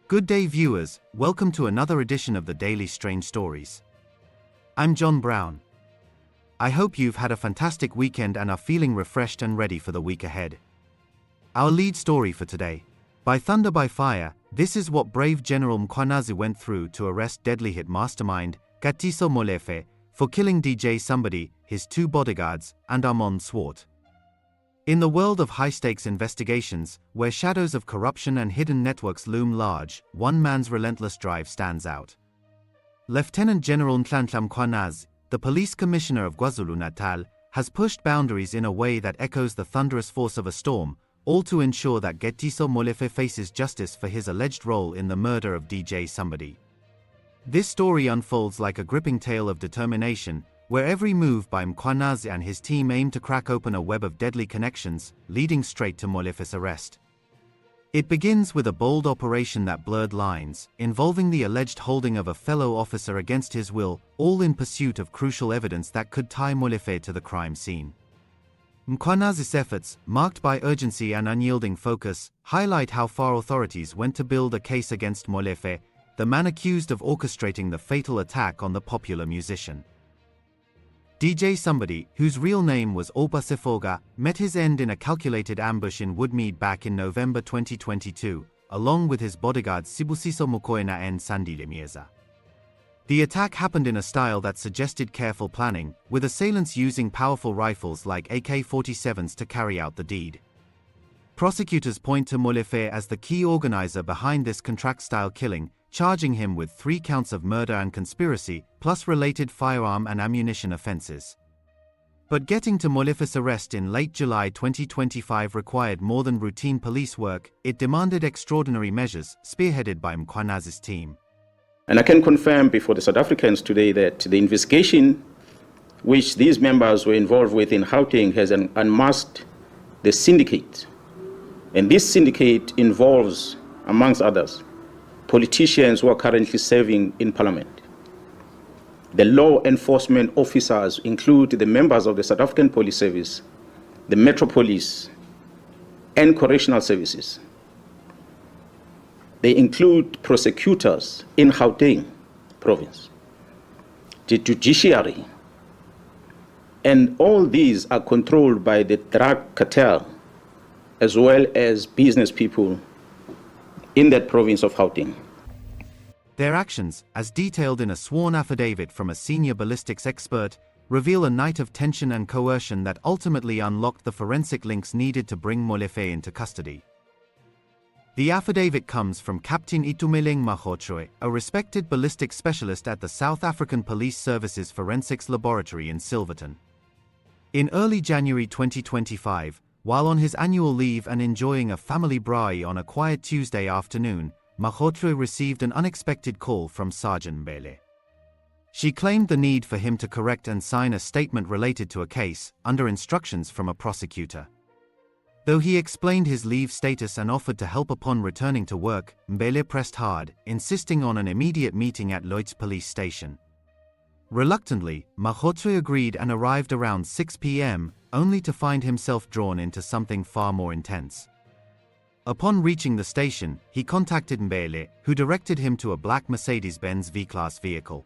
Good day viewers, welcome to another edition of the Daily Strange Stories. I'm John Brown. I hope you've had a fantastic weekend and are feeling refreshed and ready for the week ahead. Our lead story for today. By thunder by fire, this is what brave General Mkhwanazi went through to arrest deadly hit mastermind, Katiso Molefe, for killing DJ Sumbody, his two bodyguards, and Armand Swart. In the world of high-stakes investigations, where shadows of corruption and hidden networks loom large, one man's relentless drive stands out. Lieutenant General Nhlanhla Mkhwanazi, the police commissioner of KwaZulu-Natal, has pushed boundaries in a way that echoes the thunderous force of a storm, all to ensure that Katiso Molefe faces justice for his alleged role in the murder of DJ Sumbody. This story unfolds like a gripping tale of determination, where every move by Mkhwanazi and his team aim to crack open a web of deadly connections, leading straight to Molefe's arrest. It begins with a bold operation that blurred lines, involving the alleged holding of a fellow officer against his will, all in pursuit of crucial evidence that could tie Molefe to the crime scene. Mkhwanazi's efforts, marked by urgency and unyielding focus, highlight how far authorities went to build a case against Molefe, the man accused of orchestrating the fatal attack on the popular musician. DJ Sumbody, whose real name was Oupa Sefoka, met his end in a calculated ambush in Woodmead back in November 2022, along with his bodyguards Sibusiso Mokoena and Sandile Myeza. The attack happened in a style that suggested careful planning, with assailants using powerful rifles like AK-47s to carry out the deed. Prosecutors point to Molefe as the key organizer behind this contract-style killing, charging him with 3 counts of murder and conspiracy, plus related firearm and ammunition offenses. But getting to Molefe's arrest in late July 2025 required more than routine police work. It demanded extraordinary measures, spearheaded by Mkhwanazi's team. And I can confirm before the South Africans today that the investigation which these members were involved with in Gauteng has unmasked the syndicate. And this syndicate involves, amongst others, politicians who are currently serving in Parliament. The law enforcement officers include the members of the South African Police Service, the Metro Police, and Correctional Services. They include prosecutors in Gauteng province, the judiciary, and all these are controlled by the drug cartel as well as business people in that province of Gauteng. Their actions, as detailed in a sworn affidavit from a senior ballistics expert, reveal a night of tension and coercion that ultimately unlocked the forensic links needed to bring Molefe into custody. The affidavit comes from Captain Itumeleng Makgotroe, a respected ballistics specialist at the South African Police Service's Forensics Laboratory in Silverton. In early January 2025, while on his annual leave and enjoying a family braai on a quiet Tuesday afternoon, Makgotroe received an unexpected call from Sergeant Mbele. She claimed the need for him to correct and sign a statement related to a case, under instructions from a prosecutor. Though he explained his leave status and offered to help upon returning to work, Mbele pressed hard, insisting on an immediate meeting at Lloyd's police station. Reluctantly, Makgotroe agreed and arrived around 6 p.m., only to find himself drawn into something far more intense. Upon reaching the station, he contacted Mbele, who directed him to a black Mercedes-Benz V-Class vehicle.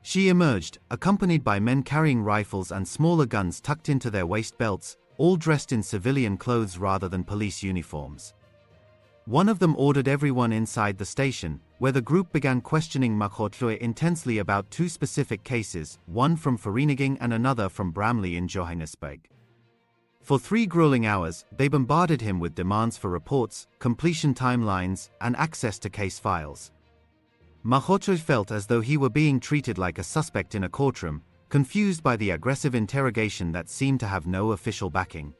She emerged, accompanied by men carrying rifles and smaller guns tucked into their waist belts, all dressed in civilian clothes rather than police uniforms. One of them ordered everyone inside the station, where the group began questioning Makgotroe intensely about 2 specific cases, one from Vereeniging and another from Bramley in Johannesburg. For 3 grueling hours, they bombarded him with demands for reports, completion timelines, and access to case files. Makgotroe felt as though he were being treated like a suspect in a courtroom, confused by the aggressive interrogation that seemed to have no official backing.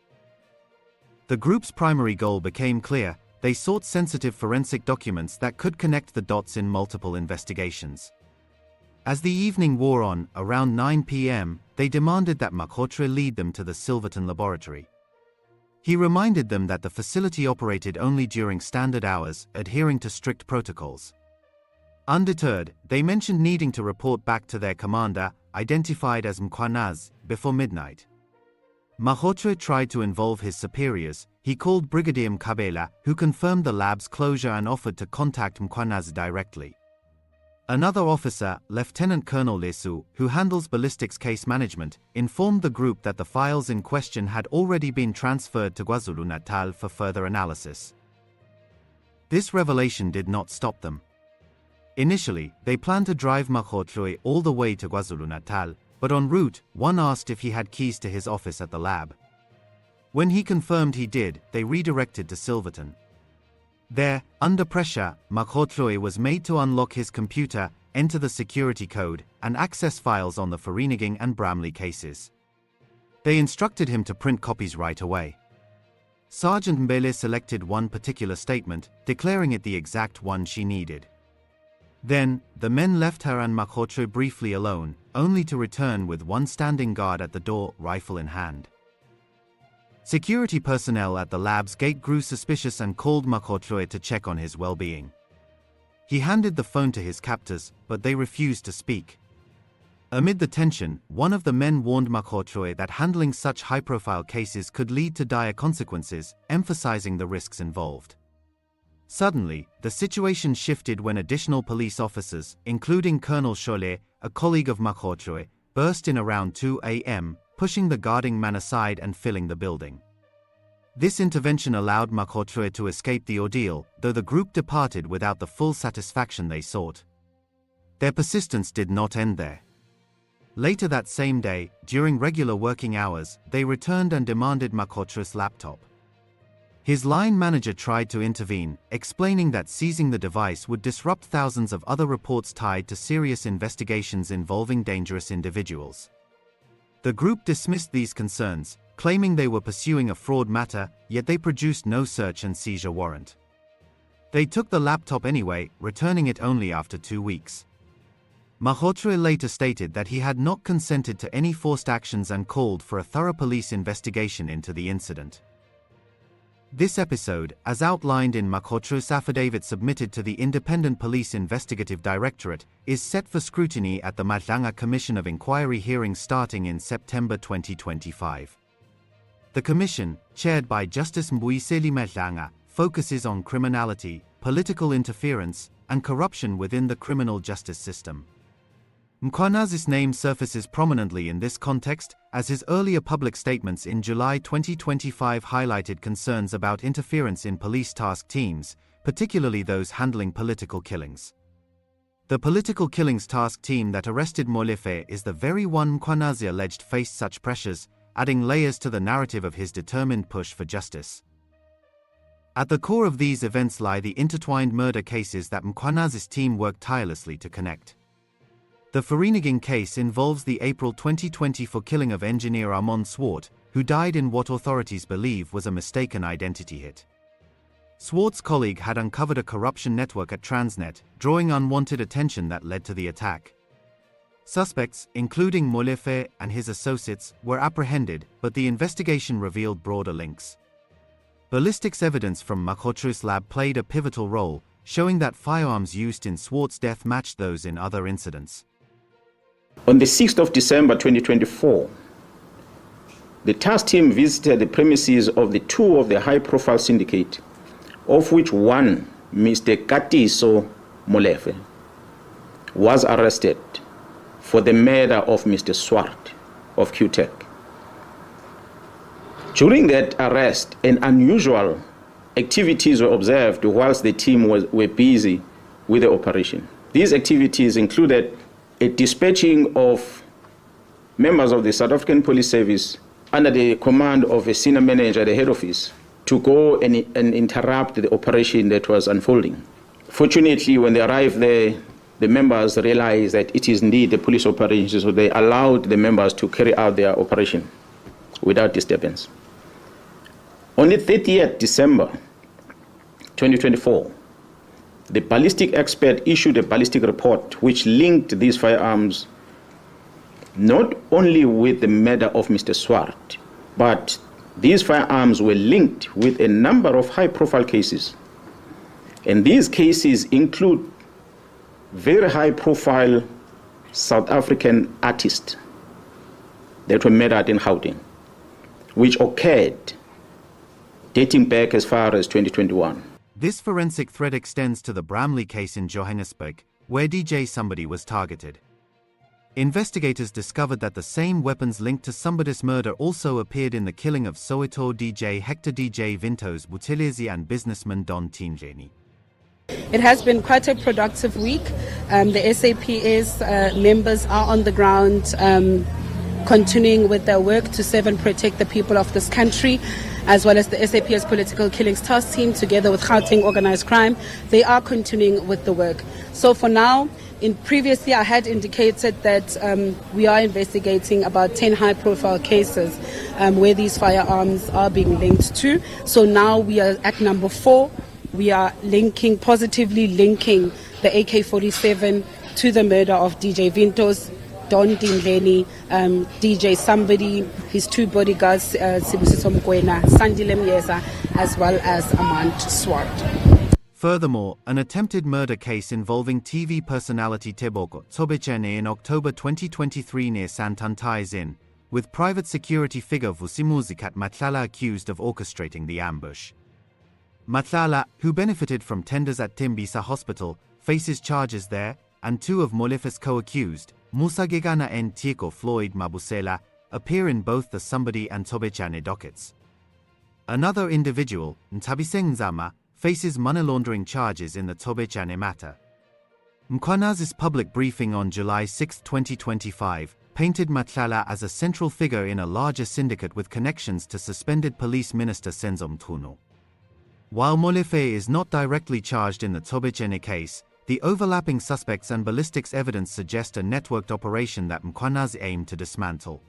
The group's primary goal became clear. They sought sensitive forensic documents that could connect the dots in multiple investigations. As the evening wore on, around 9 p.m., they demanded that Makgotroe lead them to the Silverton laboratory. He reminded them that the facility operated only during standard hours, adhering to strict protocols. Undeterred, they mentioned needing to report back to their commander, identified as Mkhwanazi, before midnight. Makgotroe tried to involve his superiors, he called Brigadier Mkhabela, who confirmed the lab's closure and offered to contact Mkhwanazi directly. Another officer, Lieutenant Colonel Lesu, who handles ballistics case management, informed the group that the files in question had already been transferred to KwaZulu-Natal for further analysis. This revelation did not stop them. Initially, they planned to drive Mkhwanazi all the way to KwaZulu-Natal, but en route, one asked if he had keys to his office at the lab. When he confirmed he did, they redirected to Silverton. There, under pressure, Mkhwanazi was made to unlock his computer, enter the security code, and access files on the Vereeniging and Bramley cases. They instructed him to print copies right away. Sergeant Mbele selected one particular statement, declaring it the exact one she needed. Then, the men left her and Mkhwanazi briefly alone, only to return with one standing guard at the door, rifle in hand. Security personnel at the lab's gate grew suspicious and called Mkhwanazi to check on his well-being. He handed the phone to his captors, but they refused to speak. Amid the tension, one of the men warned Mkhwanazi that handling such high-profile cases could lead to dire consequences, emphasizing the risks involved. Suddenly, the situation shifted when additional police officers, including Colonel Shole, a colleague of Mkhwanazi, burst in around 2 a.m., pushing the guarding man aside and filling the building. This intervention allowed Mkhwanazi to escape the ordeal, though the group departed without the full satisfaction they sought. Their persistence did not end there. Later that same day, during regular working hours, they returned and demanded Mkhwanazi's laptop. His line manager tried to intervene, explaining that seizing the device would disrupt thousands of other reports tied to serious investigations involving dangerous individuals. The group dismissed these concerns, claiming they were pursuing a fraud matter, yet they produced no search and seizure warrant. They took the laptop anyway, returning it only after 2 weeks. Mkhwanazi later stated that he had not consented to any forced actions and called for a thorough police investigation into the incident. This episode, as outlined in Mkhwanazi's affidavit submitted to the Independent Police Investigative Directorate, is set for scrutiny at the Madlanga Commission of Inquiry hearings starting in September 2025. The commission, chaired by Justice Mbuyiseli Madlanga, focuses on criminality, political interference, and corruption within the criminal justice system. Mkhwanazi's name surfaces prominently in this context, as his earlier public statements in July 2025 highlighted concerns about interference in police task teams, particularly those handling political killings. The political killings task team that arrested Molefe is the very one Mkhwanazi alleged faced such pressures, adding layers to the narrative of his determined push for justice. At the core of these events lie the intertwined murder cases that Mkhwanazi's team worked tirelessly to connect. The Vereeniging case involves the April 2024 killing of engineer Armand Swart, who died in what authorities believe was a mistaken identity hit. Swart's colleague had uncovered a corruption network at Transnet, drawing unwanted attention that led to the attack. Suspects, including Molefe and his associates, were apprehended, but the investigation revealed broader links. Ballistics evidence from Mkhwanazi's lab played a pivotal role, showing that firearms used in Swart's death matched those in other incidents. On the 6th of December 2024, the task team visited the premises of the two of the high-profile syndicate, of which one, Mr. Katiso Molefe, was arrested for the murder of Mr. Swart of QTech. During that arrest, unusual activities were observed whilst the team were busy with the operation. These activities included a dispatching of members of the South African Police Service under the command of a senior manager at the head office to go and interrupt the operation that was unfolding. Fortunately, when they arrived there, the members realized that it is indeed a police operation, so they allowed the members to carry out their operation without disturbance. On the 30th December 2024, the ballistic expert issued a ballistic report which linked these firearms not only with the murder of Mr. Swart, but these firearms were linked with a number of high-profile cases. And these cases include very high-profile South African artists that were murdered in Gauteng, which occurred dating back as far as 2021. This forensic thread extends to the Bramley case in Johannesburg, where DJ Sumbody was targeted. Investigators discovered that the same weapons linked to Sumbody's murder also appeared in the killing of Soweto DJ Hector DJ Vintos Buthelezi and businessman Don Tinjeni. It has been quite a productive week. The SAPS members are on the ground continuing with their work to serve and protect the people of this country, as well as the SAPS Political Killings Task Team together with Gauteng Organized Crime. They are continuing with the work. So for now, previously I had indicated that we are investigating about 10 high-profile cases where these firearms are being linked to. So now we are at number 4. We are positively linking the AK-47 to the murder of DJ Vintos, Don Tinjeni, DJ Sumbody, his 2 bodyguards, Sibusiso Mokoena, Sandile Myeza, as well as Armand Swart. Furthermore, an attempted murder case involving TV personality Tebogo Tsobechene in October 2023 near Santon ties in, with private security figure Vusimuzi Madlanga accused of orchestrating the ambush. Madlanga, who benefited from tenders at Tembisa Hospital, faces charges there, and 2 of Molefe's co-accused, Musagegana and Tieko Floyd Mabusela, appear in both the Sumbody and Tsobechane dockets. Another individual, Ntabiseng Nzama, faces money laundering charges in the Tsobechane matter. Mkhwanazi's public briefing on July 6, 2025, painted Madlanga as a central figure in a larger syndicate with connections to suspended police minister Senzo Mthunu. While Molefe is not directly charged in the Tsobechane case, the overlapping suspects and ballistics evidence suggest a networked operation that Mkhwanazi aimed to dismantle.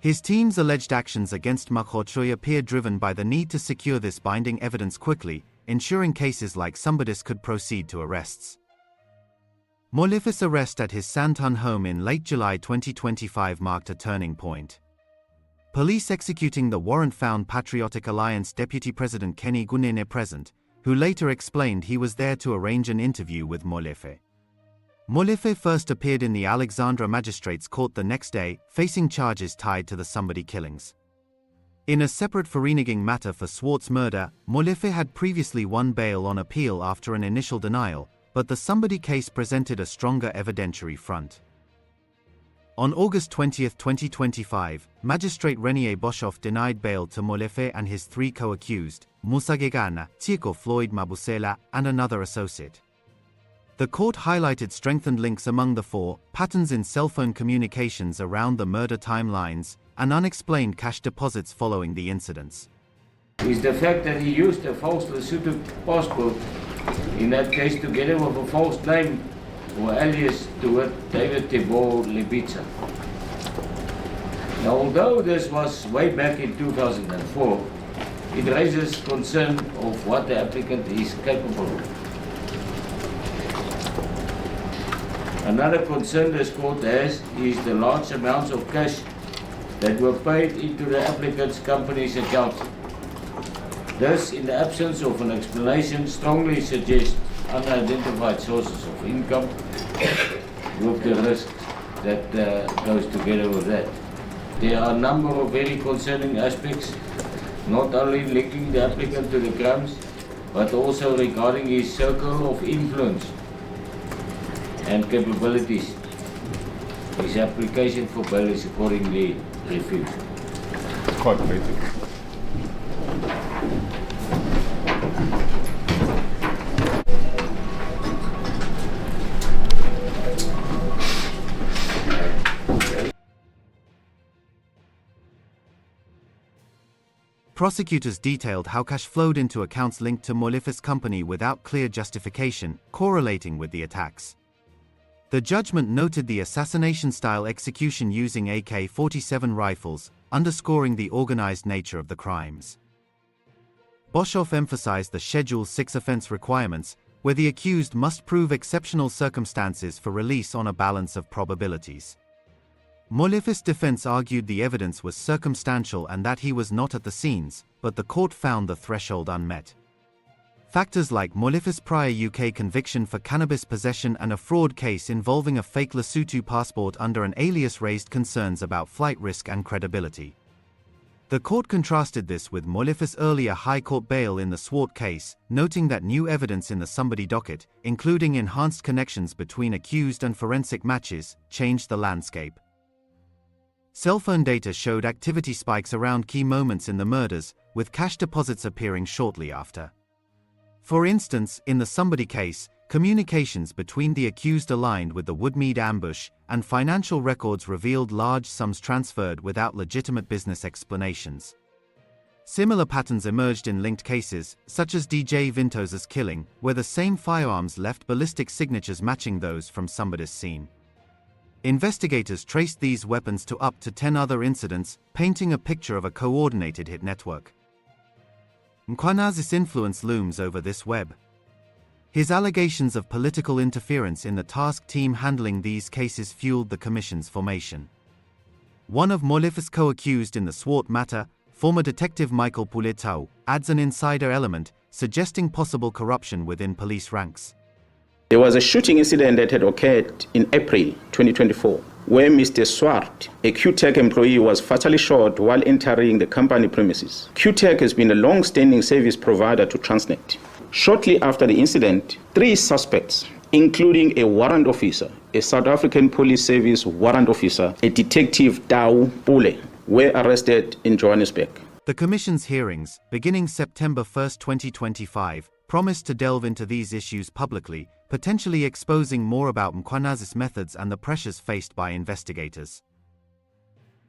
His team's alleged actions against Makhotroy appear driven by the need to secure this binding evidence quickly, ensuring cases like Sumbody's could proceed to arrests. Molefe's arrest at his Santon home in late July 2025 marked a turning point. Police executing the warrant found Patriotic Alliance Deputy President Kenny Gunene present, who later explained he was there to arrange an interview with Molefe. Molefe first appeared in the Alexandra Magistrates Court the next day, facing charges tied to the Sumbody killings. In a separate Vereeniging matter for Swart's murder, Molefe had previously won bail on appeal after an initial denial, but the Sumbody case presented a stronger evidentiary front. On August 20, 2025, Magistrate Renier Boshoff denied bail to Molefe and his 3 co-accused, Musagegana, Tieko Floyd Mabusela, and another associate. The court highlighted strengthened links among the 4, patterns in cell phone communications around the murder timelines, and unexplained cash deposits following the incidents. Is the fact that he used a false Lesotho passport, in that case together with a false name or alias to David Tebo Lebitsa. Now, although this was way back in 2004, it raises concern of what the applicant is capable of. Another concern this court has is the large amounts of cash that were paid into the applicant's company's account. This, in the absence of an explanation, strongly suggests unidentified sources of income with the risks that goes together with that. There are a number of very concerning aspects, not only linking the applicant to the crimes, but also regarding his circle of influence and capabilities. His application for bail is accordingly refused. It's quite basic. Prosecutors detailed how cash flowed into accounts linked to Molefe's company without clear justification, correlating with the attacks. The judgment noted the assassination-style execution using AK-47 rifles, underscoring the organized nature of the crimes. Boshoff emphasized the Schedule 6 offense requirements, where the accused must prove exceptional circumstances for release on a balance of probabilities. Molefe's defense argued the evidence was circumstantial and that he was not at the scenes, but the court found the threshold unmet. Factors like Molefe's prior UK conviction for cannabis possession and a fraud case involving a fake Lesotho passport under an alias raised concerns about flight risk and credibility. The court contrasted this with Molefe's earlier High Court bail in the Swart case, noting that new evidence in the Sumbody docket, including enhanced connections between accused and forensic matches, changed the landscape. Cell phone data showed activity spikes around key moments in the murders, with cash deposits appearing shortly after. For instance, in the Sumbody case, communications between the accused aligned with the Woodmead ambush, and financial records revealed large sums transferred without legitimate business explanations. Similar patterns emerged in linked cases, such as DJ Vintos's killing, where the same firearms left ballistic signatures matching those from Sumbody's scene. Investigators traced these weapons to up to 10 other incidents, painting a picture of a coordinated hit network. Mkhwanazi's influence looms over this web. His allegations of political interference in the task team handling these cases fueled the commission's formation. One of Molefe's co-accused in the Swart matter, former detective Michael Puletau, adds an insider element, suggesting possible corruption within police ranks. There was a shooting incident that had occurred in April 2024, where Mr. Swart, a QTech employee, was fatally shot while entering the company premises. QTech has been a long-standing service provider to Transnet. Shortly after the incident, 3 suspects, including a warrant officer, a South African Police Service warrant officer, a detective Tau Pule, were arrested in Johannesburg. The Commission's hearings, beginning September 1, 2025, promised to delve into these issues publicly, potentially exposing more about Mkhwanazi's methods and the pressures faced by investigators.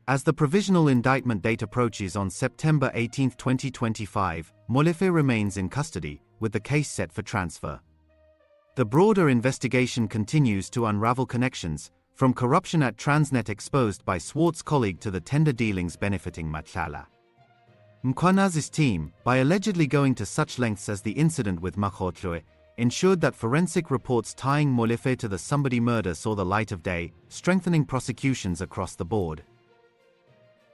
As the provisional indictment date approaches on September 18, 2025, Molefe remains in custody, with the case set for transfer. The broader investigation continues to unravel connections, from corruption at Transnet exposed by Swart's colleague to the tender dealings benefiting Madlanga. Mkhwanazi's team, by allegedly going to such lengths as the incident with Makgotlwe, ensured that forensic reports tying Molefe to the Sumbody murder saw the light of day, strengthening prosecutions across the board.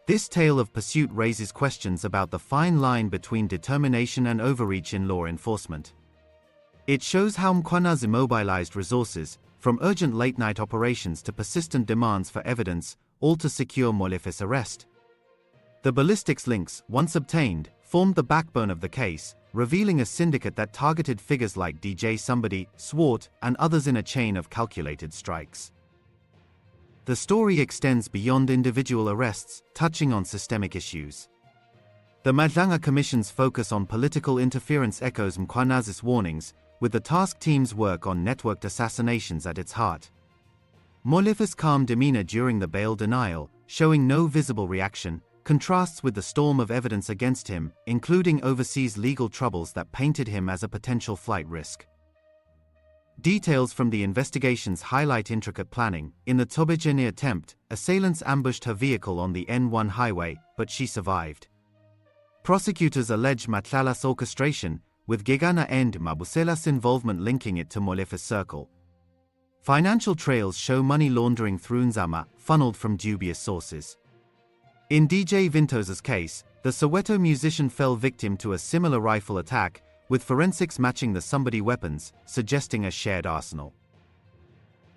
This tale of pursuit raises questions about the fine line between determination and overreach in law enforcement. It shows how Mkhwanazi mobilized resources, from urgent late-night operations to persistent demands for evidence, all to secure Molefe's arrest. The ballistics links, once obtained, formed the backbone of the case, revealing a syndicate that targeted figures like DJ Sumbody, Swart, and others in a chain of calculated strikes. The story extends beyond individual arrests, touching on systemic issues. The Madlanga Commission's focus on political interference echoes Mkhwanazi's warnings, with the task team's work on networked assassinations at its heart. Molefe's calm demeanor during the bail denial, showing no visible reaction, contrasts with the storm of evidence against him, including overseas legal troubles that painted him as a potential flight risk. Details from the investigations highlight intricate planning. In the Tobejene attempt, assailants ambushed her vehicle on the N1 highway, but she survived. Prosecutors allege Madlanga's orchestration, with Gegana and Mabusela's involvement linking it to Molefe's circle. Financial trails show money laundering through Nzama, funneled from dubious sources. In DJ Vintos's case, the Soweto musician fell victim to a similar rifle attack, with forensics matching the Sumbody weapons, suggesting a shared arsenal.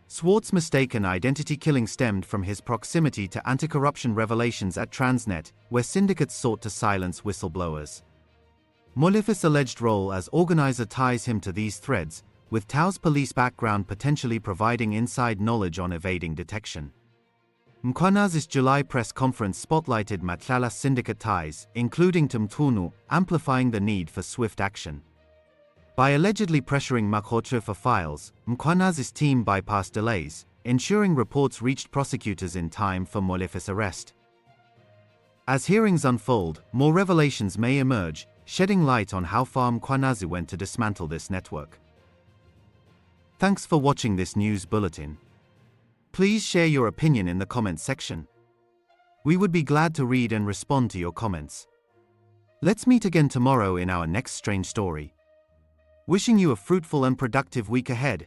Swart's mistaken identity killing stemmed from his proximity to anti-corruption revelations at Transnet, where syndicates sought to silence whistleblowers. Molefe's alleged role as organizer ties him to these threads, with Tau's police background potentially providing inside knowledge on evading detection. Mkhwanazi's July press conference spotlighted Madlanga's syndicate ties, including to Mthunu, amplifying the need for swift action. By allegedly pressuring Makgotlwe for files, Mkhwanazi's team bypassed delays, ensuring reports reached prosecutors in time for Molefe's arrest. As hearings unfold, more revelations may emerge, shedding light on how far Mkhwanazi went to dismantle this network. Thanks for watching this news bulletin. Please share your opinion in the comments section. We would be glad to read and respond to your comments. Let's meet again tomorrow in our next strange story. Wishing you a fruitful and productive week ahead.